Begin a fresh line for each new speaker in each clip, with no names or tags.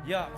Yeah.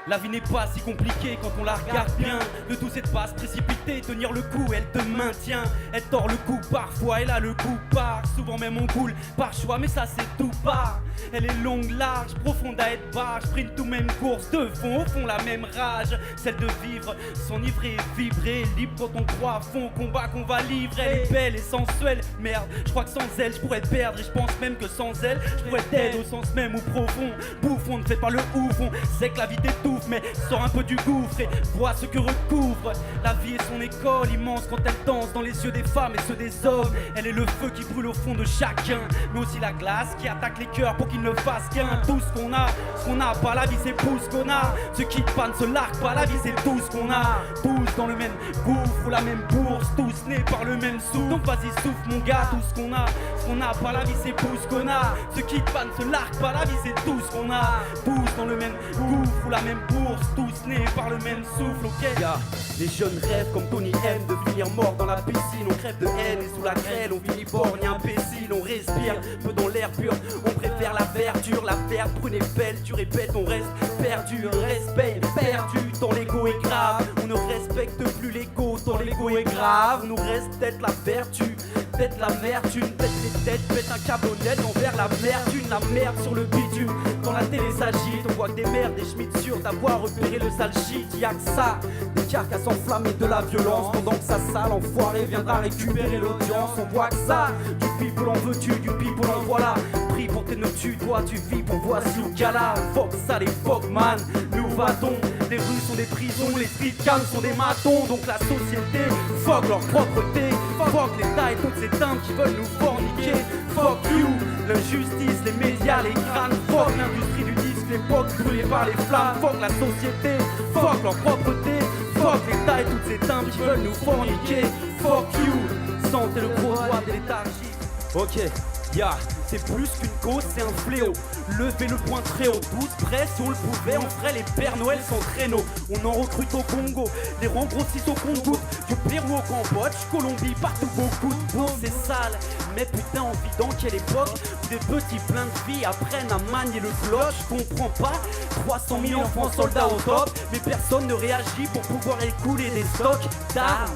La vie n'est pas si compliquée quand on la regarde bien. Le tout c'est de pas se précipiter, tenir le coup, elle te maintient. Elle tord le coup parfois, elle a le coup part. Souvent même on coule par choix, mais ça c'est tout part. Elle est longue, large, profonde à être barre. Sprint tout même course de fond, au fond la même rage. Celle de vivre, s'enivrer, vibrer, libre quand on croit à fond. Combat qu'on va livrer, elle est belle et sensuelle. Merde, je crois que sans elle je pourrais te perdre. Et je pense même que sans elle, je pourrais t'aider au sens même ou profond. Bouffon, ne fais pas le ouf, on sait que la vie t'étouffe, mais sors un peu du gouffre et vois ce que recouvre la vie et son école immense quand elle danse dans les yeux des femmes et ceux des hommes. Elle est le feu qui brûle au fond de chacun, mais aussi la glace qui attaque les cœurs pour qu'ils ne fassent qu'un. Tout ce qu'on a, pas la vie c'est tout ce qu'on a. Ceux qui te panne se larguent, pas la vie c'est tout ce qu'on a. Tous dans le même gouffre ou la même bourse, tous nés par le même sou. Donc vas-y souffle mon gars, tout ce qu'on a, pas la vie c'est tout ce qu'on a. Ceux qui te panne se larguent, pas la vie c'est tout ce qu'on a. Tous dans le même gouffre ou la même bourse, tous nés par le même souffle, ok. Yeah. Les jeunes rêvent comme Tony M de finir mort dans la piscine. On crève de haine et sous la grêle on finit borgne imbécile. On respire peu dans l'air pur, on préfère la verdure. La verte brune est belle, tu répètes on reste perdu. Un respect perdu tant l'ego est grave. On ne respecte plus l'ego tant l'ego est grave. On nous reste peut-être la vertu, peut-être l'amertume, peut-être les têtes, peut-être un câble honnête envers la merde. La merde sur le bitume, quand la télé s'agite, on voit que des merdes, des schmitts sûrs d'avoir repéré le sale shit. Y'a que ça, des carcasses enflammées de la violence. Pendant que sa sale enfoiré viendra récupérer l'audience. On voit que ça, du people en veux-tu, du people en voilà. Prie pour tes notus, toi tu vis pour voir Slougala. Fuck ça les fuck man, mais où va-t-on? Les rues sont des prisons, les street cams sont des matons. Donc la société, fuck leur propreté, fuck l'État et toutes ces timbres qui veulent nous forniquer. Fuck you, l'injustice, les médias, les crânes. Fuck l'industrie du disque, l'époque brûlée par les flammes. Fuck la société, fuck leur propreté, fuck l'État et toutes ces timbres qui veulent nous forniquer. Fuck you, sentez le gros doigt de léthargie. Ok, yeah. C'est plus qu'une cause, c'est un fléau. Levez le poing très haut, tous prêts, si on le pouvait, on ferait les Pères Noël sans traîneau. On en recrute au Congo, les rangs grossissent au Congo. Du Pérou au Cambodge, Colombie, partout beaucoup de bourse, c'est sale. Mais putain, on vit dans quelle époque où des petits pleins de vie apprennent à manier le bloc. Je comprends pas, 300 000 enfants soldats au top, mais personne ne réagit pour pouvoir écouler des stocks d'armes.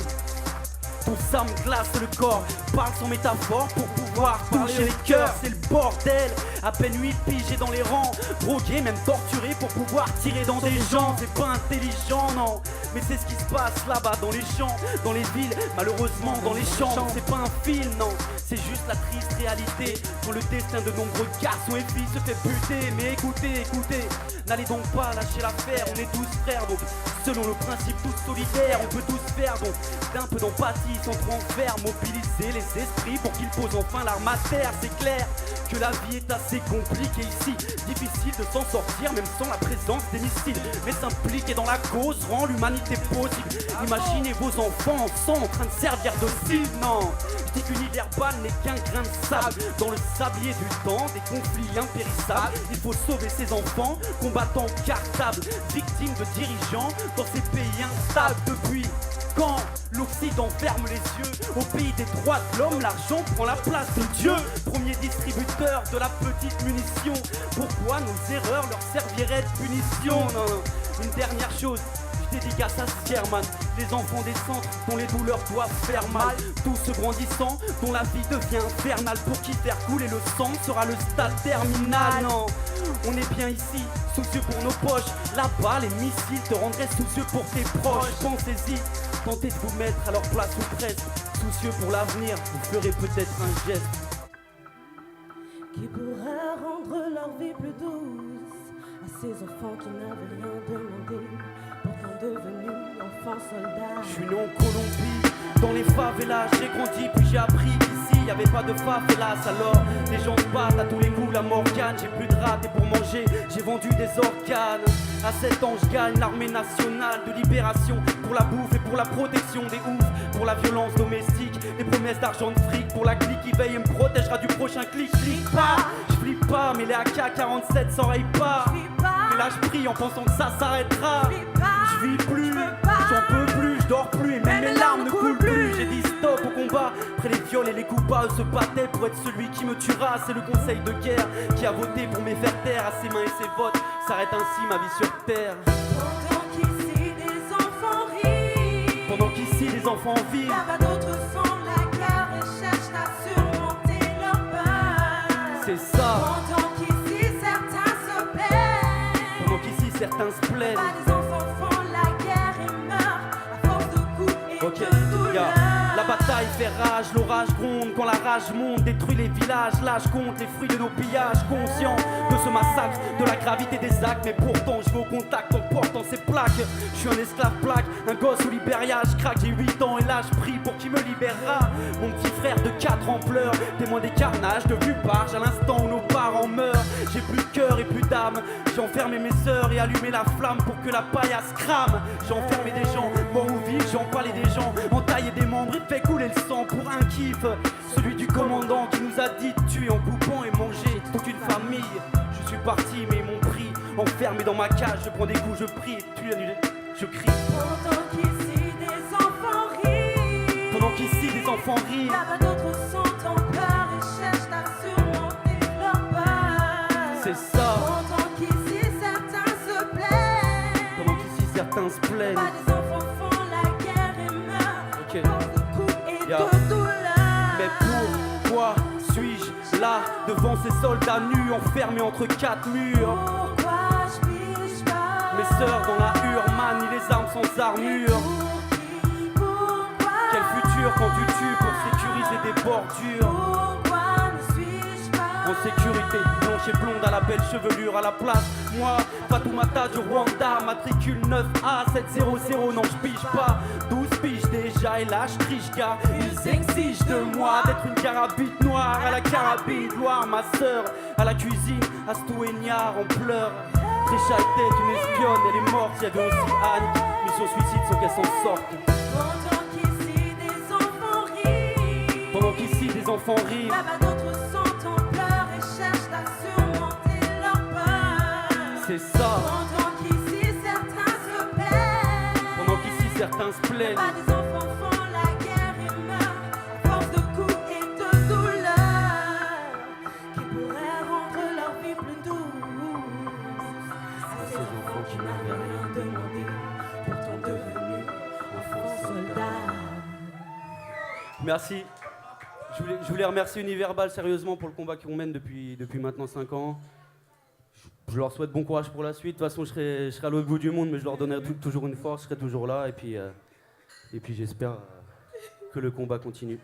Tout ça me glace le corps, parle sans métaphore pour pouvoir toucher les cœurs, c'est le bordel. À peine 8 pigés dans les rangs, drogués, même torturés pour pouvoir tirer dans des gens. C'est pas intelligent, non, mais c'est ce qui se passe là-bas dans les champs, dans les villes, malheureusement dans les champs. C'est pas un film, non, c'est juste la triste réalité. Quand le destin de nombreux garçons et filles se fait buter. Mais écoutez, n'allez donc pas lâcher l'affaire, on est tous frères. Donc selon le principe tous solidaires, on peut tous faire donc d'un peu d'empathie sans transfert, mobiliser les esprits pour qu'ils posent enfin l'arme à terre. C'est clair que la vie est assez compliquée ici, difficile de s'en sortir même sans la présence des missiles. Mais s'impliquer dans la cause rend l'humanité possible. Imaginez vos enfants en sang en train de servir de cible. Non, je dis qu'Univerbal n'est qu'un grain de sable dans le sablier du temps, des conflits impérissables. Il faut sauver ces enfants, combattants cartables, victimes de dirigeants dans ces pays instables. Depuis quand l'Occident ferme les yeux au pays des droits de l'homme, l'argent prend la place de Dieu. Premier distributeur de la petite munition, pourquoi nos erreurs leur serviraient de punition? Non, une dernière chose, je dédicace à Sierman, les enfants des centres dont les douleurs doivent faire mal. Tous ceux grandissant dont la vie devient infernale, pour qui faire couler le sang sera le stade terminal. Non, on est bien ici, soucieux pour nos poches. Là-bas les missiles te rendraient soucieux pour tes proches. Pensez-y, tentez de vous mettre à leur place ou presque. Soucieux pour l'avenir, vous ferez peut-être un geste
qui pourra rendre leur vie plus douce à ces enfants qui n'avaient rien demandé, pourtant devenus enfants soldats.
Je suis né en Colombie, dans les favelas, j'ai grandi puis j'ai appris qu'ici y'avait pas de favelas. Alors les gens se battent à tous les coups, la Morgane. J'ai plus de ratés pour manger, j'ai vendu des organes. À 7 ans je gagne l'armée nationale de libération, pour la bouffe et pour la protection des oufs, pour la violence domestique, les promesses d'argent de fric, pour la clique qui veille et me protégera du prochain clic. Clique pas, je flippe pas, mais les AK-47 s'enrayent pas. Mais là je prie en pensant que ça s'arrêtera. Je vis plus, j'en peux plus, je dors plus et même mes larmes ne coulent plus. J'ai dit stop au combat, après les viols et les coups bas, eux se battaient pour être celui qui me tuera. C'est le conseil de guerre qui a voté pour me faire taire. À ses mains et ses votes, s'arrête ainsi ma vie sur terre.
Pendant qu'ici des enfants rient,
Pendant qu'ici les enfants vivent,
là-bas d'autres sont la guerre et cherchent à surmonter leur peur.
c'est ça.
Pendant qu'ici certains se plaignent,
Pendant qu'ici certains se plaignent.
là-bas les enfants font la guerre et meurent à force de coups et
Ok,
de douleurs.
yeah. La bataille fait rage, l'orage gronde quand la rage monte, détruit les villages, là je compte les fruits de nos pillages, conscient de ce massacre, de la gravité des actes, mais pourtant je vais au contact en portant ces plaques. Je suis un esclave plaque, un gosse au Libéria, je craque, j'ai 8 ans et là je prie pour qui me libérera. Mon petit frère de 4 ans pleure, témoin des carnages de Bubarge à l'instant où nos parents meurent. J'ai plus de cœur et plus d'âme, j'ai enfermé mes sœurs et allumé la flamme pour que la paillasse crame. J'ai enfermé des gens, morts ou vifs, j'ai empalé des gens, entaillé des membres, fait couler le sang pour un kiff. Celui du commandant qui nous a dit de tuer en coupant et manger toute une famille. Je suis parti mais ils m'ont pris, enfermé dans ma cage. Je prends des coups, je prie, je crie.
Pendant qu'ici des enfants rient,
Pendant qu'ici des enfants rient,
là-bas d'autres sont en pleurs et cherchent à surmonter leur peur.
c'est ça.
Pendant qu'ici certains se plaignent,
Pendant qu'ici certains se plaignent.
là-bas les enfants font la guerre et meurent
Ok.
à force de coups et
Yeah.
de douleurs.
Mais pourquoi suis-je là devant ces soldats nus enfermés entre 4 murs?
Pourquoi je pige pas?
Mes sœurs dans la hurle manient les armes sans armure.
Pourquoi?
Quel futur quand tu tues pour sécuriser des bordures?
Pourquoi ne suis-je pas?
En sécurité, blanche et blonde à la belle chevelure à la place. Moi, Fatoumata du Rwanda, matricule 9A700, non je pige pas. 12 piges déjà et là je triche gars. Ils exigent de moi d'être une carabine noire à la carabine gloire. Ma sœur à la cuisine, à Stouéniard en pleurs. Trisha était une espionne, elle est morte. Il y avait aussi Anne, mission suicide sans qu'elle s'en sorte.
Pendant qu'ici des enfants rient,
Pendant qu'ici des enfants rient,
là-bas d'autres sont en pleurs et cherchent à surmonter leur peur.
c'est ça.
Pendant qu'ici certains se plaignent,
Pendant qu'ici certains se plaignent.
là-bas les enfants font la guerre et meurent à force de coups et de douleurs qui pourraient rendre leur vie plus douce. Ces enfants qui n'avaient rien demandé, pourtant devenus enfants soldats.
Merci. Je voulais remercier Univerbal sérieusement pour le combat qu'on mène depuis maintenant 5 ans. Je leur souhaite bon courage pour la suite. De toute façon, je serai à l'autre bout du monde, mais je leur donnerai toujours une force, je serai toujours là. Et puis j'espère que le combat continue.